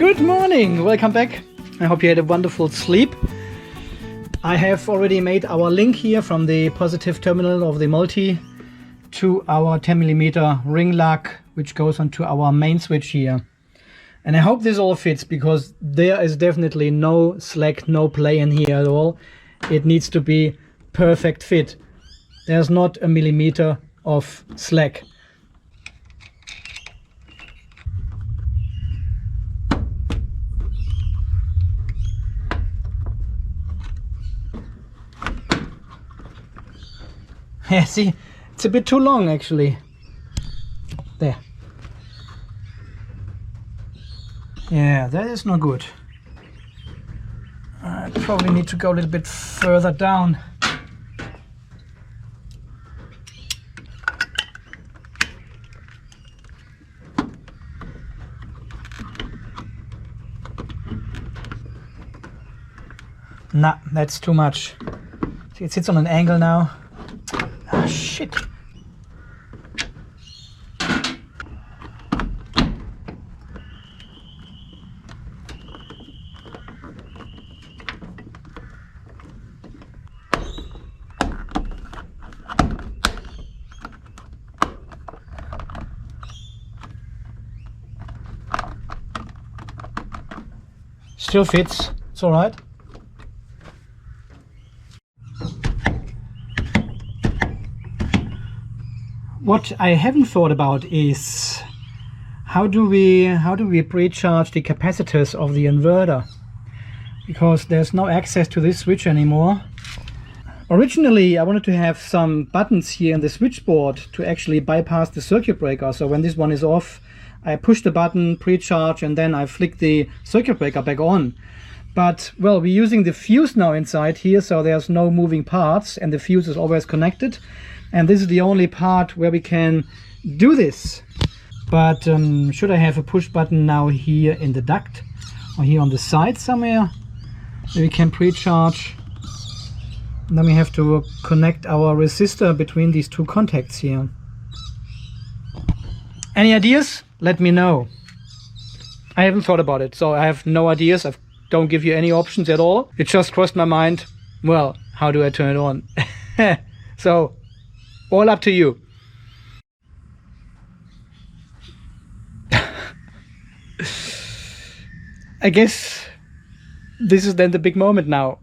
Good morning, welcome back. I hope you had a wonderful sleep. I have already made our link here from the positive terminal of the multi to our 10mm ring lock, which goes onto our main switch here. And I hope this all fits, because there is definitely no slack, no play in here at all. It needs to be perfect fit. There's not a millimeter of slack. Yeah, see, it's a bit too long actually. There. Yeah, that is not good. I probably need to go a little bit further down. Nah, that's too much. See, it sits on an angle now. Ah, shit. Still fits, it's all right. What I haven't thought about is how do we pre-charge the capacitors of the inverter, because there's no access to this switch anymore. Originally I wanted to have some buttons here in the switchboard to actually bypass the circuit breaker, so when this one is off I push the button, pre-charge, and then I flick the circuit breaker back on. But well, we're using the fuse now inside here, so there's no moving parts and the fuse is always connected. And this is the only part where we can do this. But should I have a push button now here in the duct or here on the side somewhere where we can pre-charge? Then we have to connect our resistor between these two contacts here. Any ideas? Let me know. I haven't thought about it, so I have no ideas. I don't give you any options at all. It just crossed my mind, well, how do I turn it on? So all up to you. I guess this is then the big moment now.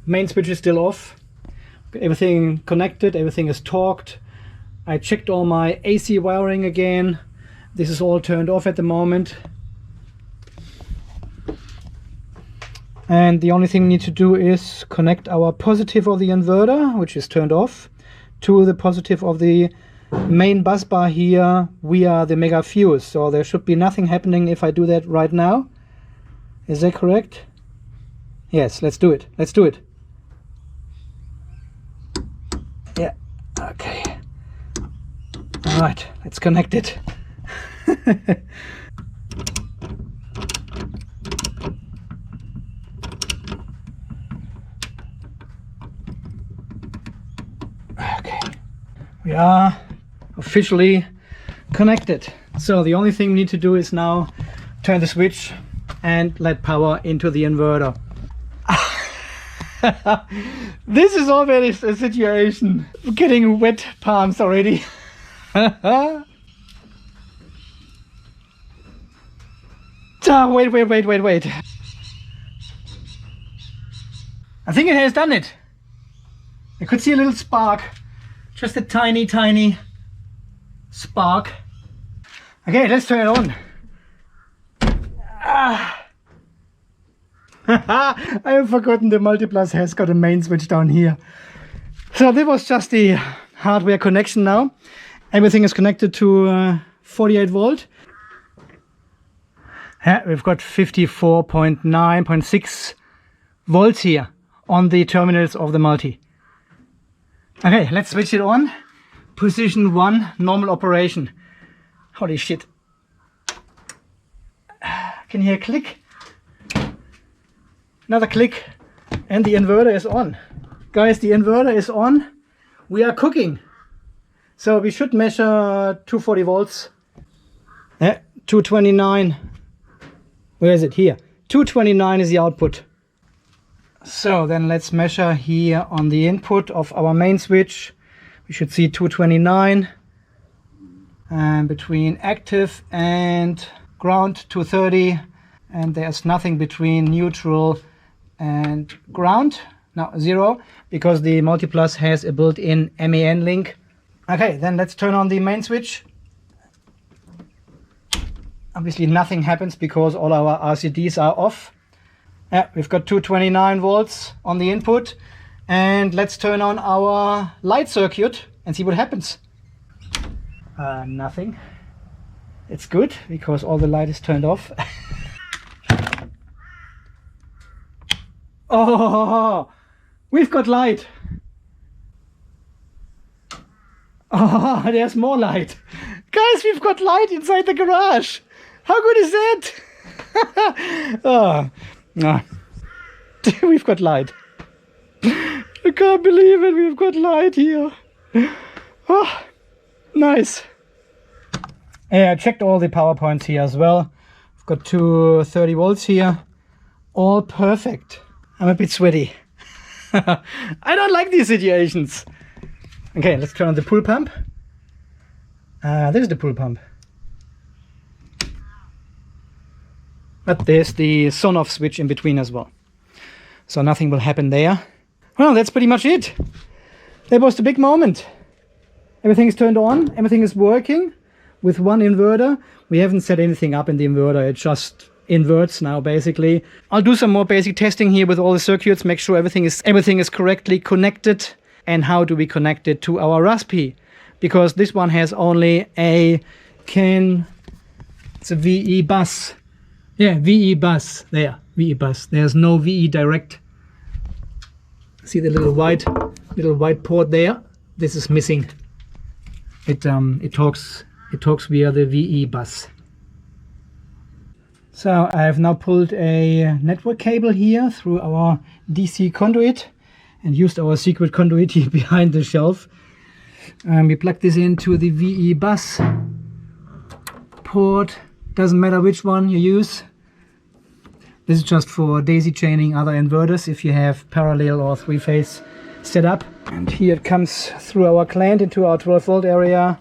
Main switch is still off. Everything connected, everything is torqued. I checked all my AC wiring again. This is all turned off at the moment. And the only thing we need to do is connect our positive of the inverter, which is turned off, to the positive of the main bus bar here via the mega fuse. So there should be nothing happening if I do that right now. Is that correct? Yes, let's do it. Let's do it. Yeah, okay. All right, let's connect it. Okay, we are officially connected. So the only thing we need to do is now turn the switch and let power into the inverter. This is already a situation. I'm getting wet palms already. Wait. I think it has done it. I could see a little spark. Just a tiny, tiny spark. Okay, let's turn it on. I have forgotten the Multiplus has got a main switch down here. So this was just the hardware connection now. Everything is connected to 48 volt. Yeah, we've got 54.9.6 volts here on the terminals of the multi. Okay, let's switch it on. Position 1, normal operation. Holy shit. Can you hear a click? Another click, and the inverter is on. Guys, the inverter is on. We are cooking. So we should measure 240 volts. Yeah, 229. Where is it? Here. 229 is the output. So then let's measure here on the input of our main switch. We should see 229. And between active and ground 230. And there's nothing between neutral and ground. No, 0, because the Multiplus has a built-in MAN link. Okay, then let's turn on the main switch. Obviously nothing happens because all our RCDs are off. Yeah, we've got 229 volts on the input. And let's turn on our light circuit and see what happens. Nothing. It's good because all the light is turned off. Oh, we've got light. Oh, there's more light. Guys, we've got light inside the garage. How good is that? Oh, no. We've got light. I can't believe it. We've got light here. Oh, nice. Yeah, I checked all the power points here as well. We've got 230 volts here. All perfect. I'm a bit sweaty. I don't like these situations. Okay, let's turn on the pool pump. There's the pool pump. But there's the on-off switch in between as well. So nothing will happen there. Well, that's pretty much it. That was the big moment. Everything is turned on. Everything is working with one inverter. We haven't set anything up in the inverter. It just inverts now, basically. I'll do some more basic testing here with all the circuits, make sure everything is correctly connected. And how do we connect it to our Raspberry? Because this one has only it's a VE bus. Yeah, VE bus. There, VE bus. There's no VE direct. See the little white port there? This is missing. It talks via the VE bus. So I have now pulled a network cable here through our DC conduit and used our secret conduit here behind the shelf. We plug this into the VE bus port. Doesn't matter which one you use. This is just for daisy chaining other inverters if you have parallel or three-phase setup. And here it comes through our clamp into our 12 volt area.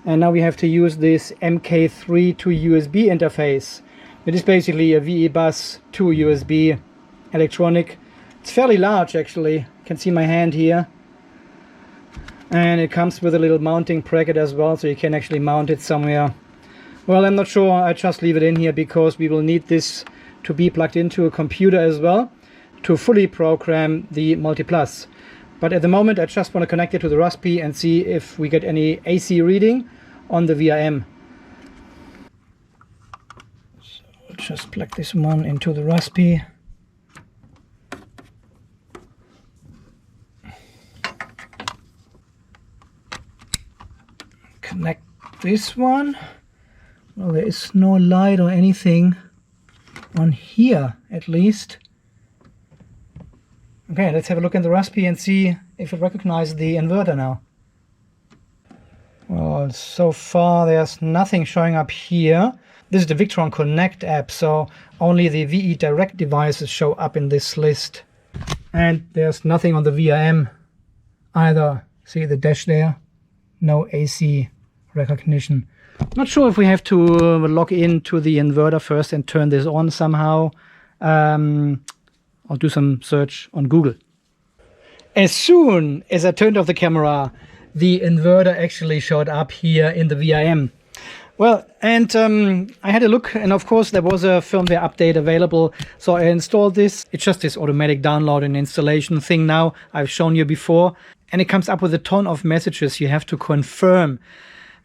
And now we have to use this MK3 to USB interface. It is basically a VE bus to USB electronic. It's fairly large actually. You can see my hand here. And it comes with a little mounting bracket as well, so you can actually mount it somewhere. Well, I'm not sure. I just leave it in here because we will need this to be plugged into a computer as well to fully program the Multiplus. But at the moment I just want to connect it to the Raspberry and see if we get any AC reading on the VRM. Just plug this one into the Raspberry. Connect this one. Well, there is no light or anything on here, at least. Okay, let's have a look in the Raspberry and see if it recognizes the inverter now. Well, so far there's nothing showing up here. This is the Victron Connect app, so only the VE Direct devices show up in this list. And there's nothing on the VRM either. See the dash there? No AC recognition. Not sure if we have to log into the inverter first and turn this on somehow. I'll do some search on Google. As soon as I turned off the camera, the inverter actually showed up here in the VRM. Well, and I had a look, and of course there was a firmware update available, so I installed this. It's just this automatic download and installation thing now I've shown you before, and it comes up with a ton of messages you have to confirm.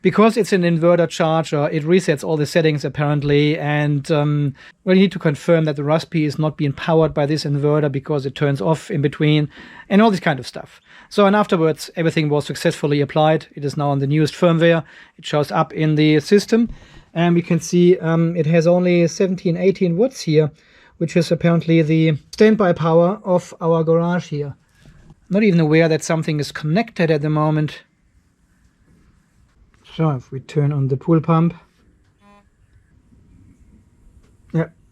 Because it's an inverter charger, it resets all the settings apparently, and well, you need to confirm that the Raspberry is not being powered by this inverter because it turns off in between, and all this kind of stuff. So, and afterwards, everything was successfully applied. It is now on the newest firmware. It shows up in the system, and we can see it has only 17-18 watts here, which is apparently the standby power of our garage here. Not even aware that something is connected at the moment. So if we turn on the pool pump,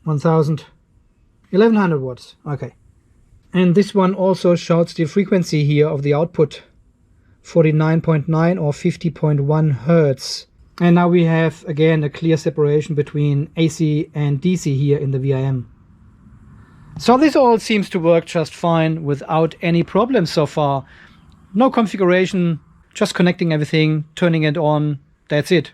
1000, 1100 watts. Okay. And this one also shows the frequency here of the output, 49.9 or 50.1 hertz. And now we have again a clear separation between AC and DC here in the VRM. So this all seems to work just fine without any problems so far. No configuration, just connecting everything, turning it on, that's it.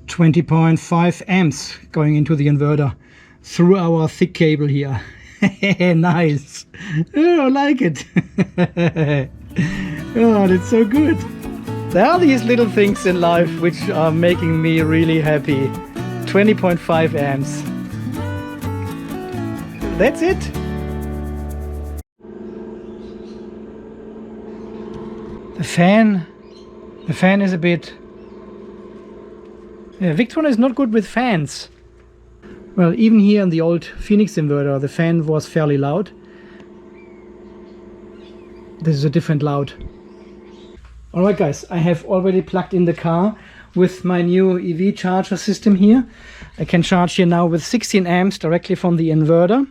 20.5 amps going into the inverter through our thick cable here. Nice. Oh, I like it. Oh, that's so good. There are these little things in life which are making me really happy. 20.5 amps. That's it. The fan is a bit... Yeah, Victron is not good with fans. Well, even here in the old Phoenix inverter, the fan was fairly loud. This is a different loud. Alright guys, I have already plugged in the car with my new EV charger system here. I can charge here now with 16 amps directly from the inverter.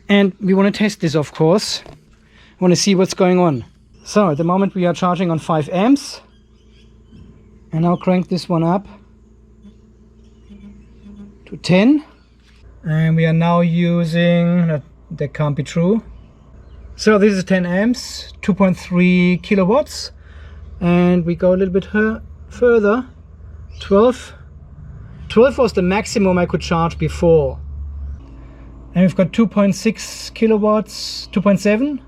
And we want to test this, of course. We want to see what's going on. So at the moment we are charging on 5 amps. And now crank this one up to 10. And we are now using, that can't be true. So this is 10 amps, 2.3 kilowatts. And we go a little bit further. 12 was the maximum I could charge before. And we've got 2.6 kilowatts, 2.7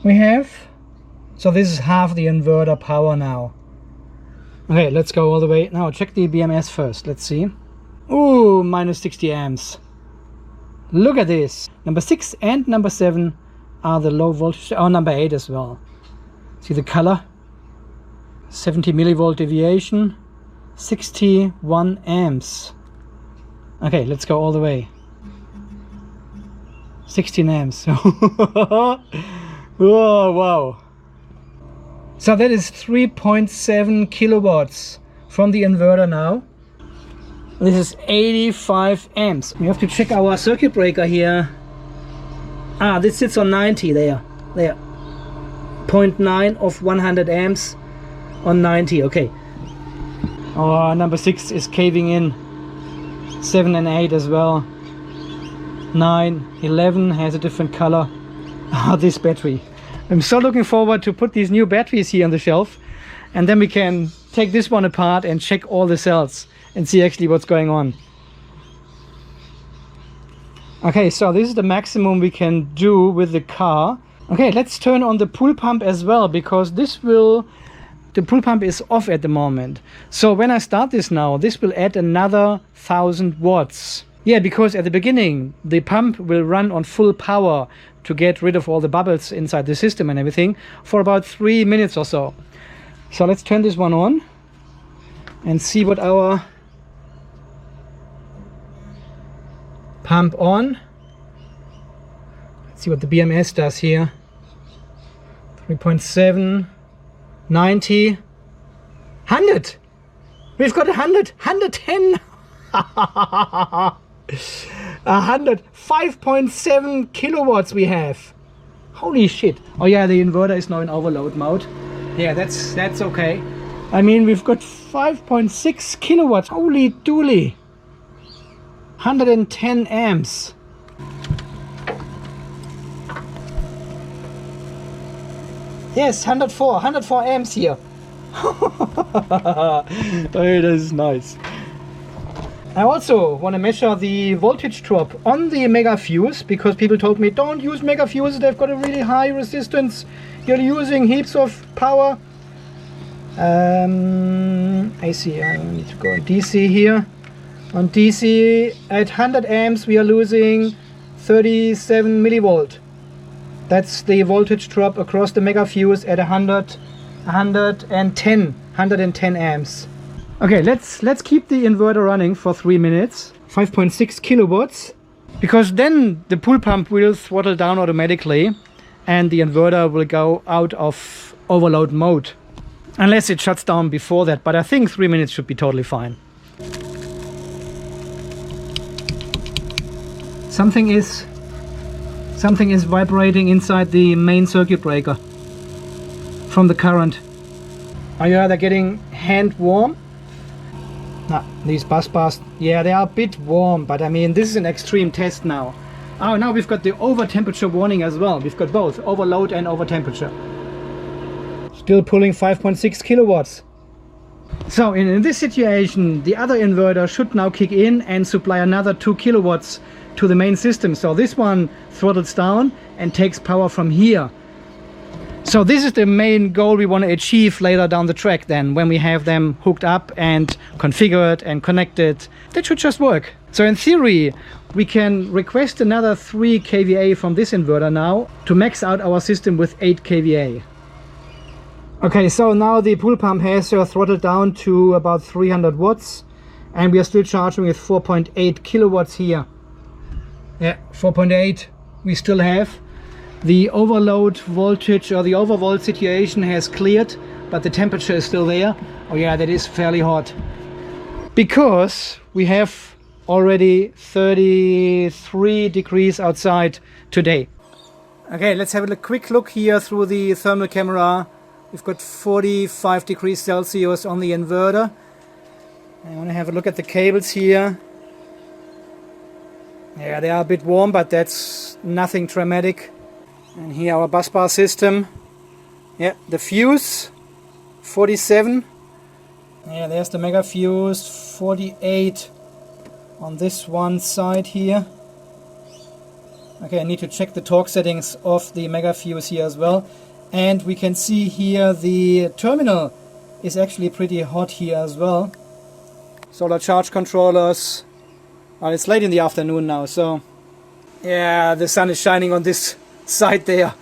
we have. So this is half the inverter power now. Okay, let's go all the way. Now check the BMS first, let's see. Ooh, minus 60 amps. Look at this. Number 6 and number 7 are the low voltage. Oh, number 8 as well. See the color? 70 millivolt deviation. 61 amps. Okay, let's go all the way. 16 amps. Oh, wow. So that is 3.7 kilowatts from the inverter now. This is 85 amps. We have to check our circuit breaker here. Ah, this sits on 90 there. 0.9 of 100 amps on 90, okay. Our number 6 is caving in. 7 and 8 as well. 9, 11 has a different color. Ah, this battery. I'm so looking forward to put these new batteries here on the shelf. And then we can take this one apart and check all the cells and see actually what's going on. Okay, so this is the maximum we can do with the car. Okay, let's turn on the pool pump as well, because the pool pump is off at the moment. So when I start this now, this will add another 1000 watts. Yeah, because at the beginning, the pump will run on full power to get rid of all the bubbles inside the system and everything for about 3 minutes or so. So let's turn this one on and see what our pump on. Let's see what the BMS does here. 3.7, 90, 100. We've got 100, 110. 100, 5.7 kilowatts we have. Holy shit. Oh yeah, the inverter is now in overload mode. Yeah, that's okay. I mean, we've got 5.6 kilowatts. Holy dooly. 110 amps. Yes, 104 amps here. Oh, that is nice. I also want to measure the voltage drop on the mega fuse, because people told me don't use mega fuses, they've got a really high resistance, you're using heaps of power. I see, I need to go on DC here. On DC at 100 amps we are losing 37 millivolt. That's the voltage drop across the mega fuse at 110 amps. Okay, let's keep the inverter running for 3 minutes. 5.6 kilowatts, because then the pool pump will throttle down automatically and the inverter will go out of overload mode. Unless it shuts down before that, but I think 3 minutes should be totally fine. Something is vibrating inside the main circuit breaker from the current. Oh yeah, they're getting hand warm. Nah, these bus bars, yeah, they are a bit warm, but I mean, this is an extreme test now. Oh, now we've got the over temperature warning as well. We've got both overload and over temperature. Still pulling 5.6 kilowatts. So in this situation, the other inverter should now kick in and supply another 2 kilowatts to the main system. So this one throttles down and takes power from here. So this is the main goal we want to achieve later down the track then, when we have them hooked up and configured and connected. That should just work. So in theory, we can request another 3 kVA from this inverter now to max out our system with 8 kVA. Okay, so now the pool pump has throttled down to about 300 watts and we are still charging with 4.8 kilowatts here. Yeah, 4.8 we still have. The overload voltage or the overvolt situation has cleared, but the temperature is still there. Oh yeah, that is fairly hot. Because we have already 33 degrees outside today. Okay, let's have a quick look here through the thermal camera. We've got 45 degrees Celsius on the inverter. I want to have a look at the cables here. Yeah, they are a bit warm, but that's nothing dramatic. And here our busbar system. Yeah, the fuse 47. Yeah, there's the mega fuse 48 on this one side here. Okay, I need to check the torque settings of the mega fuse here as well. And we can see here the terminal is actually pretty hot here as well. Solar charge controllers. Well, it's late in the afternoon now, so yeah, the sun is shining on this side there.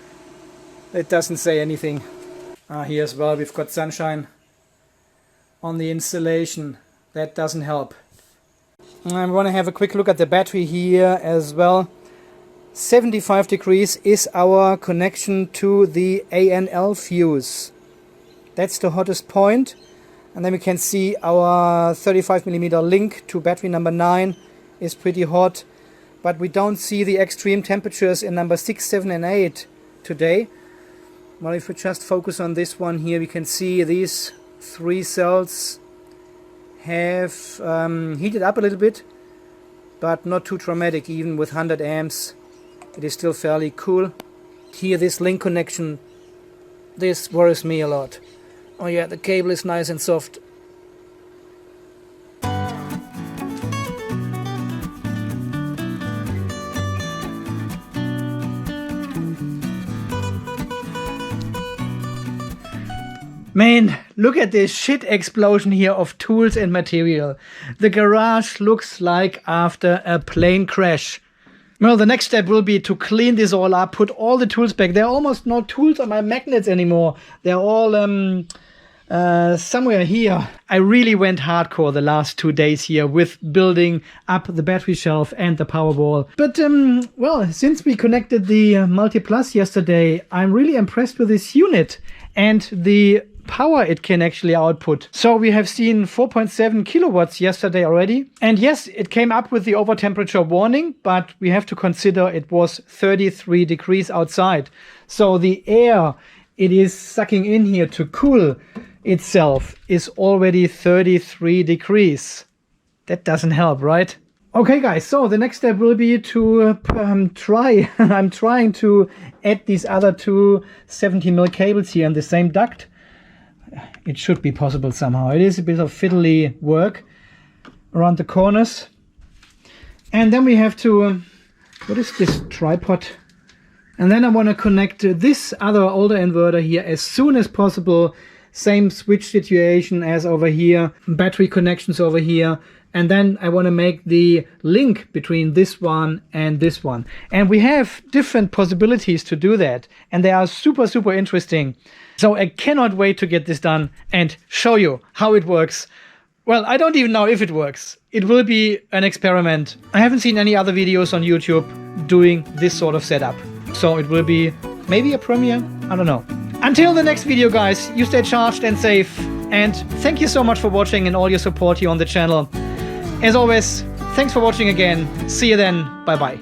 It doesn't say anything. Here as well we've got sunshine on the installation. That doesn't help. I want to have a quick look at the battery here as well. 75 degrees is our connection to the ANL fuse. That's the hottest point. And then we can see our 35mm link to battery number 9 is pretty hot. But we don't see the extreme temperatures in number 6, 7 and 8 today. Well, if we just focus on this one here, we can see these 3 cells have heated up a little bit, but not too dramatic. Even with 100 amps, it is still fairly cool. Here, this link connection, this worries me a lot. Oh yeah, the cable is nice and soft. Man, look at this shit explosion here of tools and material. The garage looks like after a plane crash. Well, the next step will be to clean this all up, put all the tools back. There are almost no tools on my magnets anymore. They're all somewhere here. I really went hardcore the last 2 days here with building up the battery shelf and the PowerWall. But well, since we connected the Multiplus yesterday, I'm really impressed with this unit and the power it can actually output. So we have seen 4.7 kilowatts yesterday already. And yes, it came up with the over temperature warning, but we have to consider it was 33 degrees outside. So the air it is sucking in here to cool itself is already 33 degrees. That doesn't help, right? Okay guys, so the next step will be to try. I'm trying to add these other 2 70mm cables here in the same duct. It should be possible somehow. It is a bit of fiddly work around the corners. And then we have to, what is this tripod? And then I want to connect this other older inverter here as soon as possible. Same switch situation as over here, battery connections over here. And then I want to make the link between this one and this one. And we have different possibilities to do that. And they are super, super interesting. So I cannot wait to get this done and show you how it works. Well, I don't even know if it works. It will be an experiment. I haven't seen any other videos on YouTube doing this sort of setup. So it will be maybe a premiere. I don't know. Until the next video, guys, you stay charged and safe. And thank you so much for watching and all your support here on the channel. As always, thanks for watching again. See you then. Bye-bye.